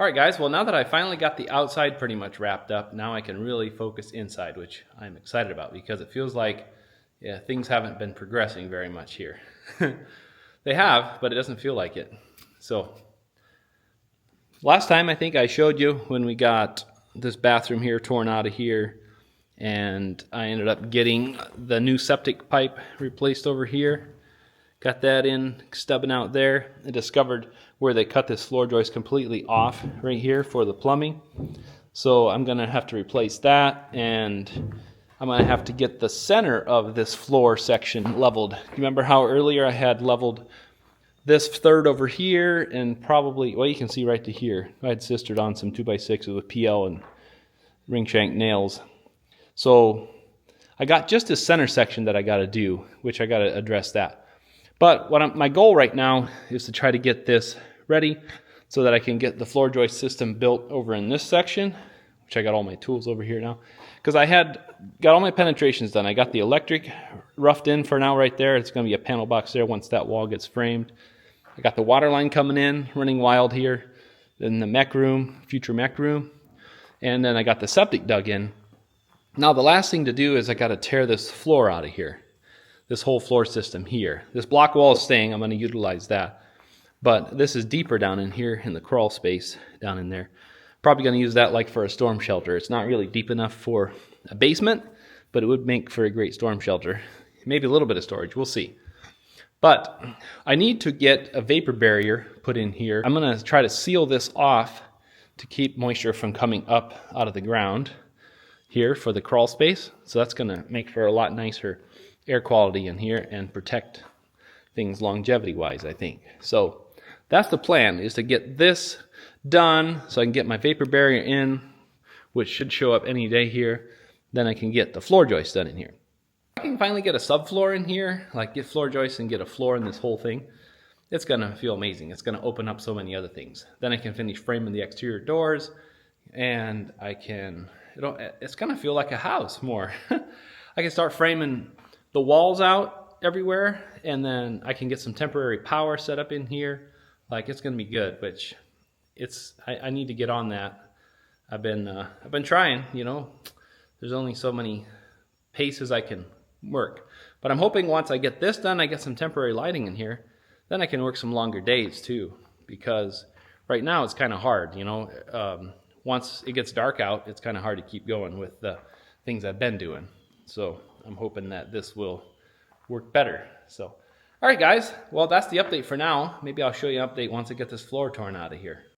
All right, guys, well, now that I finally got the outside pretty much wrapped up, now I can really focus inside, which I'm excited about because it feels like things haven't been progressing very much here. They have, but it doesn't feel like it. So last time I think I showed you when we got this bathroom here torn out of here, and I ended up getting the new septic pipe replaced over here. Got that in, stubbing out there. I discovered where they cut this floor joist completely off right here for the plumbing. So I'm gonna have to replace that, and I'm gonna have to get the center of this floor section leveled. You remember how earlier I had leveled this third over here and probably, well, you can see right to here. I had sistered on some 2x6s with PL and ring shank nails. So I got just this center section that I gotta do, which I gotta address that. But my goal right now is to try to get this ready so that I can get the floor joist system built over in this section, which I got all my tools over here now. Because I got all my penetrations done. I got the electric roughed in for now right there. It's going to be a panel box there once that wall gets framed. I got the water line coming in, running wild here. Then the mech room, future mech room. And then I got the septic dug in. Now the last thing to do is I got to tear this floor out of here. This whole floor system here. This block wall is staying. I'm going to utilize that. But this is deeper down in here in the crawl space down in there. Probably going to use that like for a storm shelter. It's not really deep enough for a basement, but it would make for a great storm shelter. Maybe a little bit of storage. We'll see. But I need to get a vapor barrier put in here. I'm going to try to seal this off to keep moisture from coming up out of the ground here for the crawl space. So that's going to make for a lot nicer air quality in here and protect things longevity wise, I think. So that's the plan, is to get this done so I can get my vapor barrier in, which should show up any day here. Then I can get the floor joist done in here. I can finally get a subfloor in here, like get floor joists and get a floor in this whole thing. It's gonna feel amazing. It's gonna open up so many other things. Then I can finish framing the exterior doors, and it's gonna feel like a house more. I can start framing the walls out everywhere, and then I can get some temporary power set up in here. Like, it's gonna be good, which I need to get on that. I've been trying, you know. There's only so many paces I can work. But I'm hoping once I get this done, I get some temporary lighting in here, then I can work some longer days too, because right now it's kind of hard, you know. Once it gets dark out, it's kind of hard to keep going with the things I've been doing. So I'm hoping that this will work better. So, all right, guys. Well, that's the update for now. Maybe I'll show you an update once I get this floor torn out of here.